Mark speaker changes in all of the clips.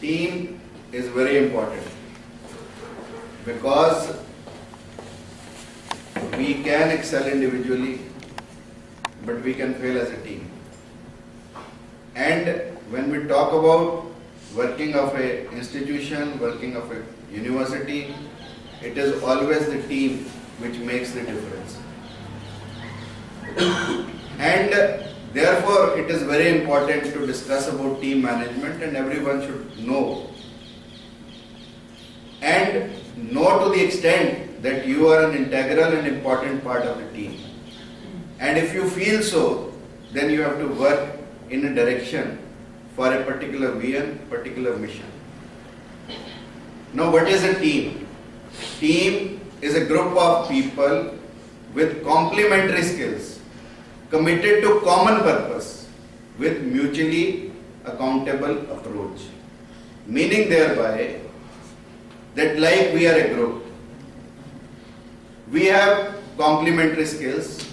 Speaker 1: team is very important because we can excel individually, but we can fail as a team. And when we talk about working of a institution, working of a university, it is always the team which makes the difference. And therefore, it is very important to discuss about team management, and everyone should know. And know to the extent that you are an integral and important part of the team. And if you feel so, then you have to work in a direction for a particular vision, particular mission. Now, what is a team? Team is a group of people with complementary skills, committed to common purpose, with mutually accountable approach. Meaning thereby that like we are a group, we have complementary skills.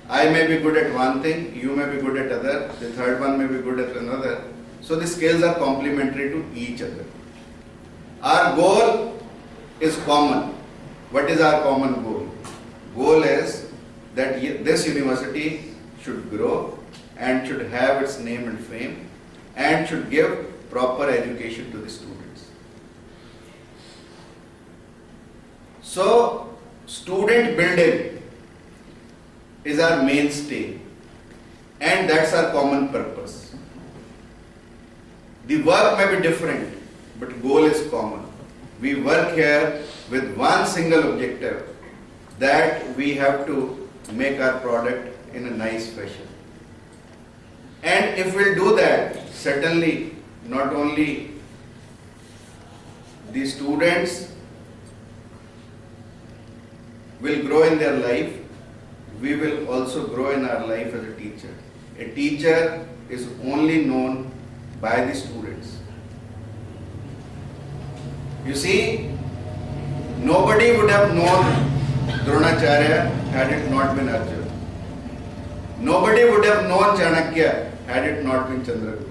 Speaker 1: I may be good at one thing, you may be good at other, the third one may be good at another. So the skills are complementary to each other. Our goal is common. What is our common goal? Goal is that this university should grow and should have its name and fame and should give proper education to the students. So, student building is our mainstay, and that's our common purpose. The work may be different, but goal is common. We work here with one single objective, that we have to make our product in a nice fashion. And if we'll do that, certainly not only the students will grow in their life, we will also grow in our life as a teacher. A teacher is only known by the students. You see, nobody would have known Dronacharya had it not been Arjuna. Nobody would have known Chanakya had it not been Chandragupta.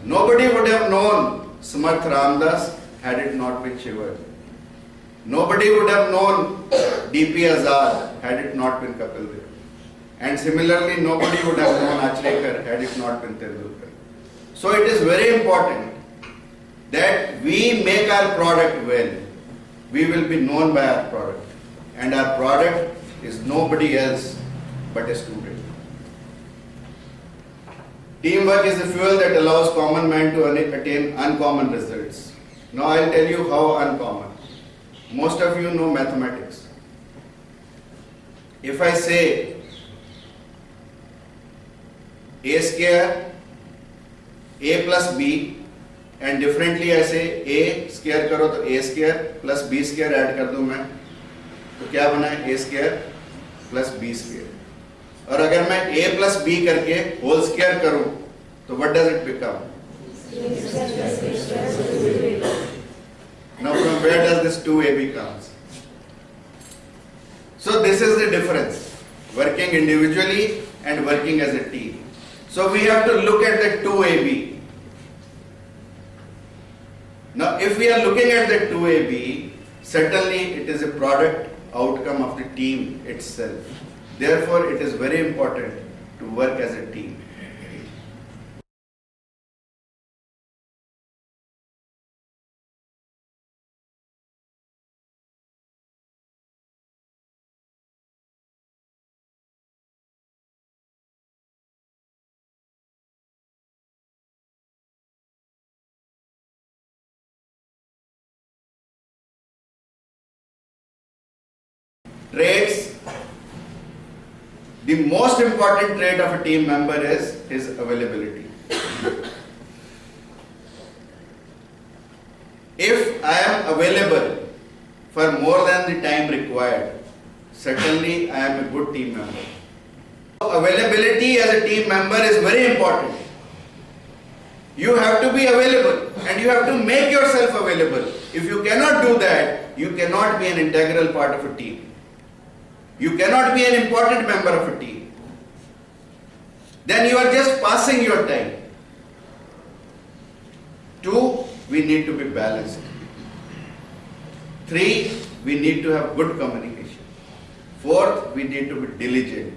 Speaker 1: Nobody would have known Samarth Ramdas had it not been Shivaji. Nobody would have known D.P. Azad had it not been Kapil Dev. And similarly, nobody would have known Achrekar had it not been Tendulkar. So it is very important that we make our product well. We will be known by our product. And our product is nobody else but a student. Teamwork is the fuel that allows common man to attain uncommon results. Now I'll tell you how uncommon. Most of you know mathematics. If I say a square, a plus b, and differently I say a square करो तो a square plus b square add कर दूं मैं, तो क्या बना है a square plus b square. और अगर मैं a plus b करके whole square करूं तो what does it become? Now from where does this 2ab comes? So this is the difference, working individually and working as a team. So we have to look at the 2ab. Now if we are looking at the 2ab, certainly it is a product outcome of the team itself. Therefore it is very important to work as a team. Traits. The most important trait of a team member is his availability. If I am available for more than the time required, certainly I am a good team member. Availability as a team member is very important. You have to be available and you have to make yourself available. If you cannot do that, you cannot be an integral part of a team. You cannot be an important member of a team. Then you are just passing your time. 2, we need to be balanced. 3, we need to have good communication. 4th, we need to be diligent.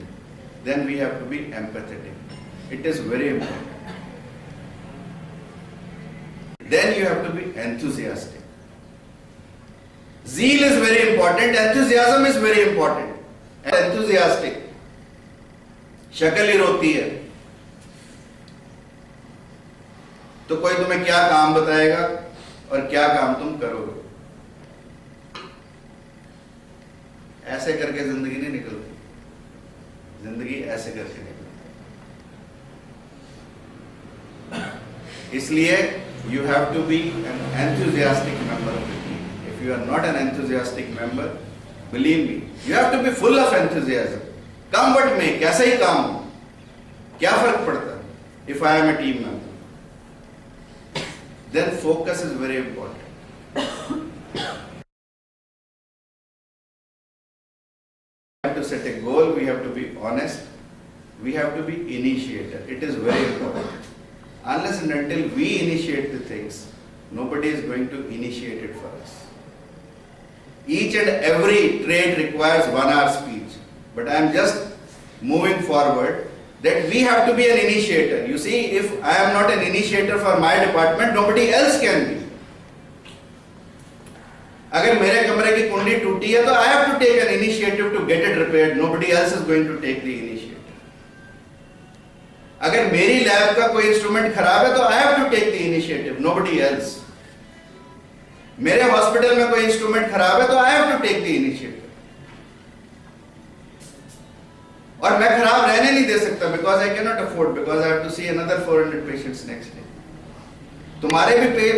Speaker 1: Then we have to be empathetic. It is very important. Then you have to be enthusiastic. Zeal is very important, enthusiasm is very important. Enthusiastic. शक्ल ही रोती है, तो कोई तुम्हें क्या काम बताएगा और क्या काम तुम करोगे। ऐसे करके जिंदगी नहीं निकलती, जिंदगी ऐसे करके निकलती। इसलिए you have to be an enthusiastic member of the team. If you are not an enthusiastic member, believe me, you have to be full of enthusiasm. Come what may, कैसा ही काम हो, क्या फर्क पड़ता है? If I am a team member, then focus is very important. We have to set a goal, we have to be honest, we have to be initiator. It is very important. Unless and until we initiate the things, nobody is going to initiate it for us. Each and every trade requires 1 hour speech. But I am just moving forward that we have to be an initiator. You see, if I am not an initiator for my department, nobody else can be. अगर मेरे कमरे की कुंडी टूटी है तो I have to take an initiative to get it repaired. Nobody else is going to take the initiative. अगर मेरी लैब का कोई इंस्ट्रूमेंट खराब है तो I have to take the initiative. Nobody else. मेरे हॉस्पिटल में कोई इंस्ट्रूमेंट खराब है तो I have to take the initiative. और मैं खराब रहने नहीं दे सकता because I cannot afford, because I have to see another 400 patients next day. तुम्हारे भी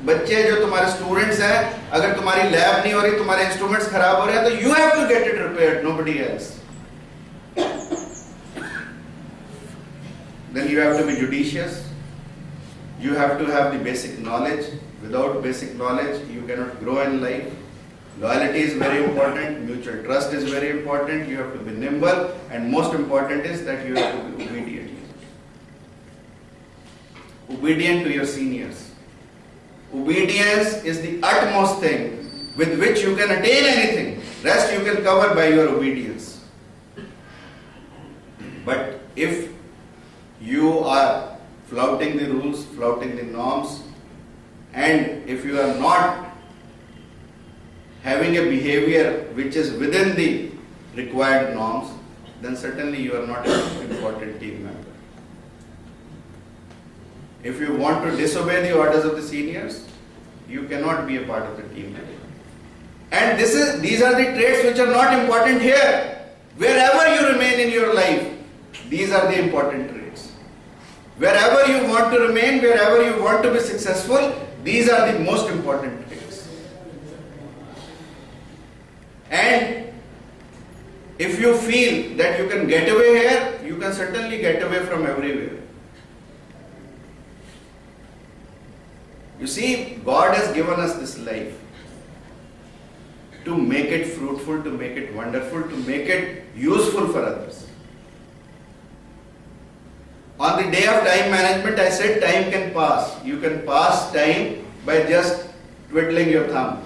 Speaker 1: बच्चे जो तुम्हारे स्टूडेंट्स हैं, अगर तुम्हारी लैब नहीं हो रही, तुम्हारे इंस्ट्रूमेंट्स खराब हो रहे हैं, तो you have to get it repaired, nobody else. Then you have to be judicious. You have to have the basic knowledge. Without basic knowledge, you cannot grow in life. Loyalty is very important. Mutual trust is very important. You have to be nimble, and most important is that you have to be obedient. Obedient to your seniors. Obedience is the utmost thing with which you can attain anything. Rest you can cover by your obedience. But if you are flouting the rules, flouting the norms, and if you are not having a behavior which is within the required norms, then certainly you are not an important team member. If you want to disobey the orders of the seniors, you cannot be a part of the team. And these are the traits which are not important here. Wherever you remain in your life, these are the important traits. Wherever you want to remain, wherever you want to be successful, these are the most important traits. And if you feel that you can get away here, you can certainly get away from everywhere. You see, God has given us this life to make it fruitful, to make it wonderful, to make it useful for others. On the day of time management, I said time can pass. You can pass time by just twiddling your thumb.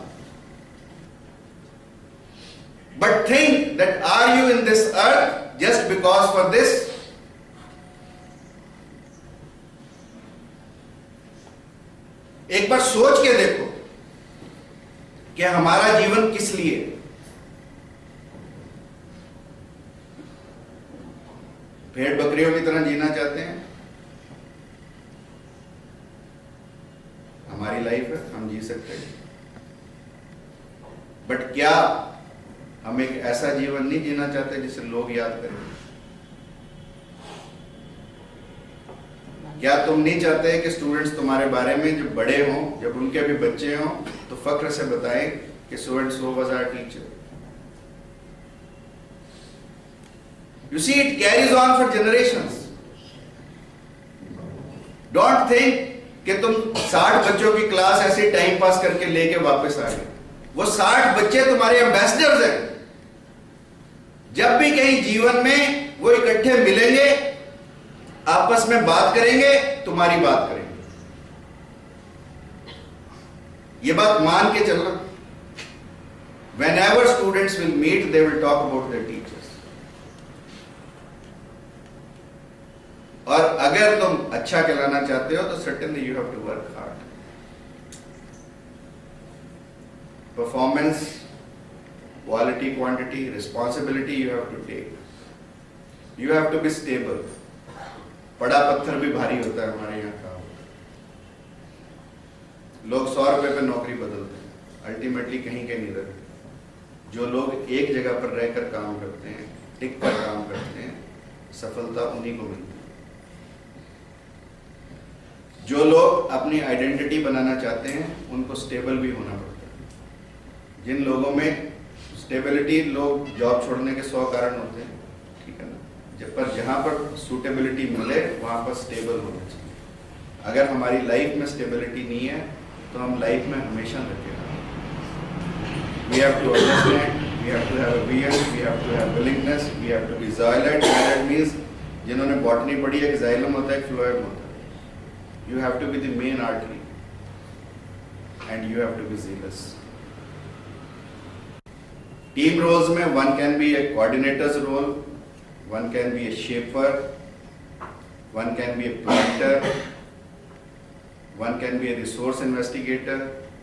Speaker 1: But think that are you in this earth just because for this? एक बार सोच के देखो कि हमारा जीवन किस लिए। भेड़ बकरियों की तरह जीना चाहते हैं? हमारी लाइफ है, हम जी सकते हैं। बट क्या हम एक ऐसा जीवन नहीं जीना चाहते जिसे लोग याद करें? क्या तुम नहीं चाहते कि स्टूडेंट्स तुम्हारे बारे में जो बड़े हों, जब उनके भी बच्चे हों, तो फख्र से बताएं कि so and so was our teacher? You see, it carries on for generations. Don't think कि तुम 60 बच्चों की क्लास ऐसे टाइम पास करके लेके वापस आ गए। वो 60 बच्चे तुम्हारे एम्बेसडर्स हैं। जब भी कहीं जीवन में वो इकट्ठे मिलेंगे, आपस में बात करेंगे, तुम्हारी बात करेंगे। ये बात मान के चलना. Whenever students will meet, they will talk about their teachers. और अगर तुम अच्छा कहलाना चाहते हो तो certainly you have to work hard. Performance, quality, quantity, responsibility you have to take. You have to be stable. बड़ा पत्थर भी भारी होता है हमारे यहाँ का. लोग 100 रुपए पे नौकरी बदलते हैं, अल्टीमेटली कहीं के नहीं रहते. जो लोग एक जगह पर रहकर काम करते हैं, टिक कर काम करते हैं, सफलता उन्हीं को मिलती है. जो लोग अपनी आइडेंटिटी बनाना चाहते हैं उनको स्टेबल भी होना पड़ता है. जिन लोगों में स्टेबिलिटी, लोग जॉब छोड़ने के 100 कारण होते हैं, ठीक है ना. पर जहां पर सूटेबिलिटी मिले वहां पर स्टेबल होना चाहिए. अगर हमारी लाइफ में स्टेबिलिटी नहीं है तो हम लाइफ में हमेशा लगे. We have to understand, we have to have a vision, we have to have willingness, we have to be xylem. That means जिन्होंने बॉटनी पढ़ी है, xylem होता है, एक फ्लोएम होता है. You have to be the main artery and you have to be zealous. Team roles में one can be a coordinator's role, one can be a shaper, one can be a planter, one can be a resource investigator,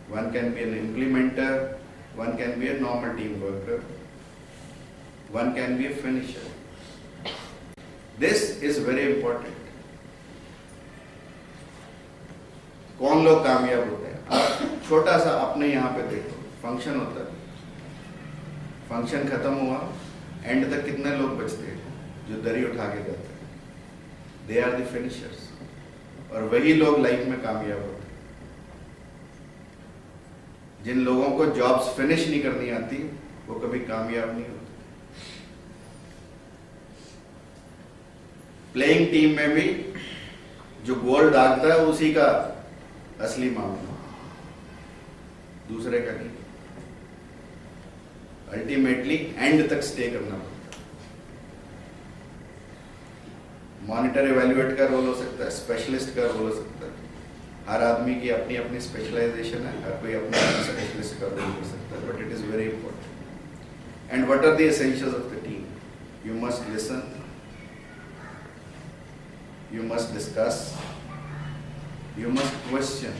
Speaker 1: one can be an implementer, one can be a normal team worker, one can be a finisher. This is very important. कौन लोग कामयाब होते हैं? आप छोटा सा अपने यहाँ पे देखो, फंक्शन होता है, फंक्शन खत्म हुआ, एंड तक कितने लोग बचते हैं जो दरी उठा के जाते हैं? They are the finishers. और वही लोग लाइफ में कामयाब होते हैं. जिन लोगों को जॉब्स फिनिश नहीं करनी आती वो कभी कामयाब नहीं होते. प्लेइंग टीम में भी जो गोल दागता है उसी का असली मामला, दूसरे का नहीं. अल्टीमेटली एंड तक स्टे करना पड़ता है. मॉनिटर इवैल्यूएट का रोल हो सकता है, स्पेशलिस्ट का रोल हो सकता है. हर आदमी की अपनी अपनी स्पेशलाइजेशन है, हर कोई अपना स्पेशलिस्ट का रोल कर सकता है. But it is very important. And what are the essentials of the team? You must listen, you must discuss, you must question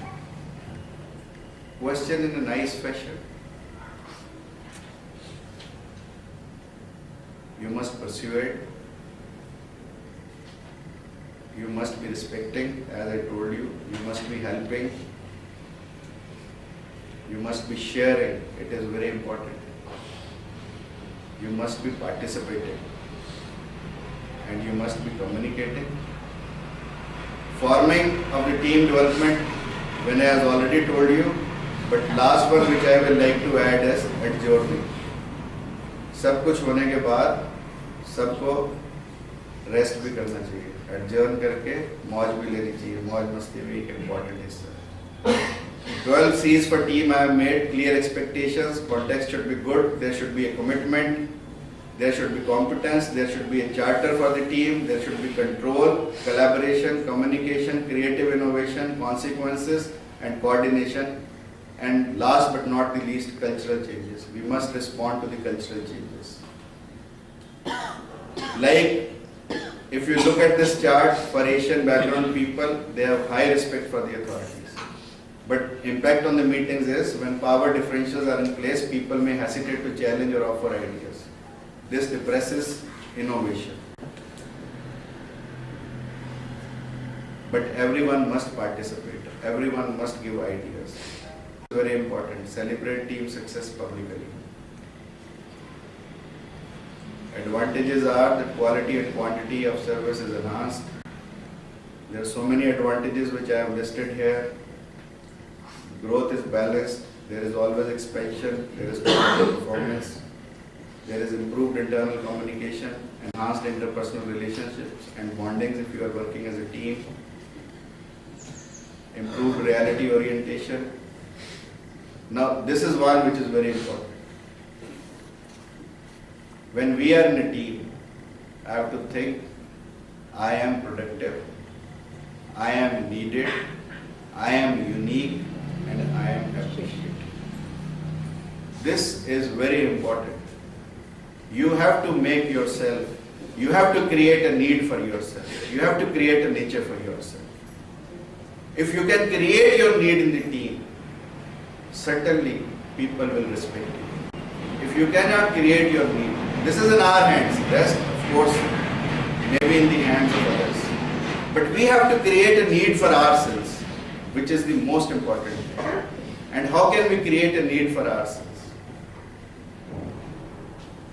Speaker 1: in a nice fashion, you must persuade, you must be respecting, as I told you, you must be helping, you must be sharing, it is very important, you must be participating, and you must be communicating. Forming of the team development, when I has already told you, but last one which I will like to add is adjourning. सब कुछ होने के बाद सबको rest भी करना चाहिए. Adjourn करके मौज भी लेनी चाहिए. मौज मस्ती भी एक इम्पॉर्टेंट हिस्सा है. 12 C's for team I have made. Clear expectations, context should be good, there should be a commitment, there should be competence, there should be a charter for the team, there should be control, collaboration, communication, creative innovation, consequences and coordination, and last but not the least, cultural changes. We must respond to the cultural changes. Like, if you look at this chart, for Asian background people, they have high respect for the authorities. But impact on the meetings is, when power differentials are in place, people may hesitate to challenge or offer ideas. This depresses innovation. But everyone must participate. Everyone must give ideas. It's very important. Celebrate team success publicly. Advantages are that quality and quantity of service is enhanced. There are so many advantages which I have listed here. Growth is balanced. There is always expansion. There is performance. There is improved internal communication, enhanced interpersonal relationships and bondings if you are working as a team, improved reality orientation. Now, this is one which is very important. When we are in a team, I have to think, I am productive, I am needed, I am unique, and I am happy.
Speaker 2: appreciate.
Speaker 1: This is very important. You have to make yourself, you have to create a need for yourself. You have to create a nature for yourself. If you can create your need in the team, certainly people will respect you. If you cannot create your need, this is in our hands. Rest, of course, maybe in the hands of others. But we have to create a need for ourselves, which is the most important thing. And how can we create a need for ourselves?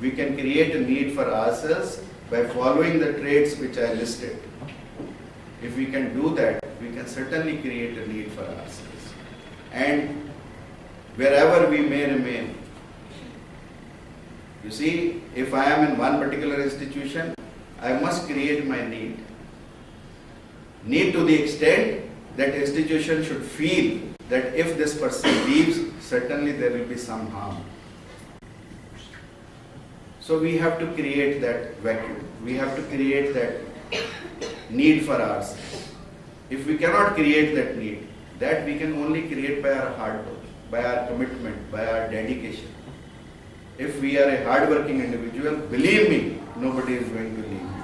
Speaker 1: We can create a need for ourselves by following the traits which I listed. If we can do that, we can certainly create a need for ourselves. And wherever we may remain, you see, if I am in one particular institution, I must create my need. Need to the extent that institution should feel that if this person leaves, certainly there will be some harm. So we have to create that vacuum. We have to create that need for ourselves. If we cannot create that need, that we can only create by our hard work, by our commitment, by our dedication. If we are a hard-working individual, believe me, nobody is going to leave you.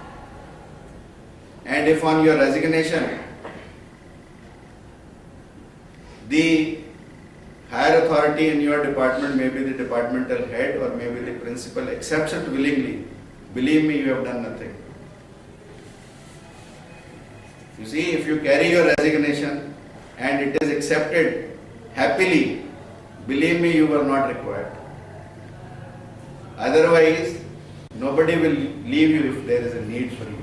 Speaker 1: And if on your resignation, the higher authority in your department, maybe the departmental head or maybe the principal, accepts it willingly, believe me, you have done nothing. You see, if you carry your resignation and it is accepted happily, believe me, you were not required. Otherwise, nobody will leave you if there is a need for you.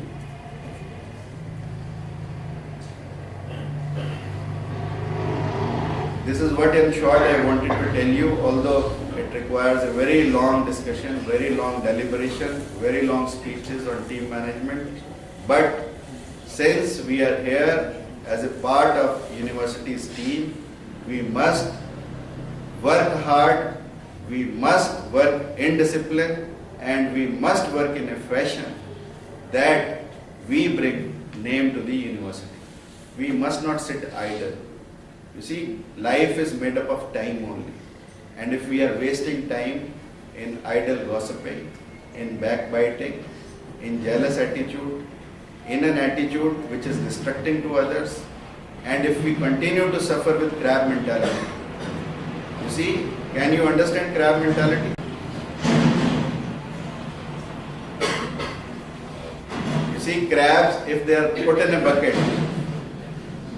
Speaker 1: This is what in short I wanted to tell you, although it requires a very long discussion, very long deliberation, very long speeches on team management. But since we are here as a part of university's team, we must work hard, we must work in discipline, and we must work in a fashion that we bring name to the university. We must not sit idle. You see, life is made up of time only. And if we are wasting time in idle gossiping, in backbiting, in jealous attitude, in an attitude which is destructing to others, and if we continue to suffer with crab mentality, you see, can you understand crab mentality? You see, crabs, if they are put in a bucket,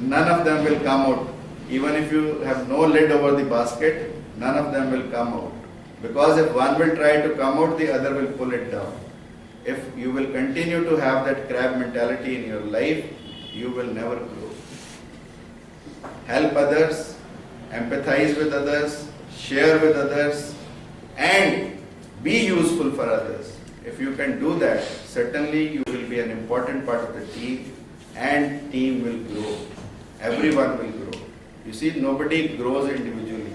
Speaker 1: none of them will come out. Even if you have no lid over the basket, none of them will come out. Because if one will try to come out, the other will pull it down. If you will continue to have that crab mentality in your life, you will never grow. Help others, empathize with others, share with others, and be useful for others. If you can do that, certainly you will be an important part of the team, and team will grow. Everyone will grow. You see, nobody grows individually.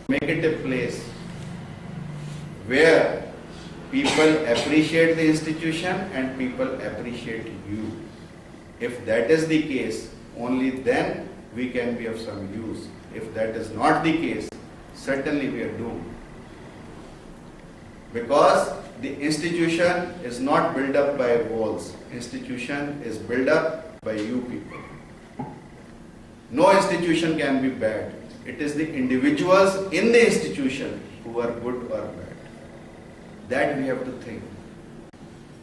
Speaker 1: Make it a place where people appreciate the institution and people appreciate you. If that is the case, only then we can be of some use. If that is not the case, certainly we are doomed. Because the institution is not built up by walls. Institution is built up by you people. No institution can be bad. It is the individuals in the institution who are good or bad. That we have to think.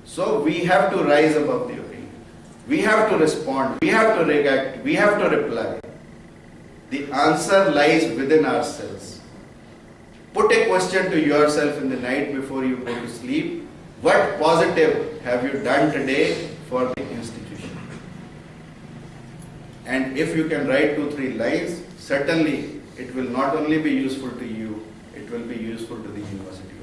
Speaker 1: So we have to rise above the opinion. We have to respond. We have to react. We have to reply. The answer lies within ourselves. Put a question to yourself in the night before you go to sleep. What positive have you done today for the institution? And if you can write 2-3 lines, certainly it will not only be useful to you, it will be useful to the university.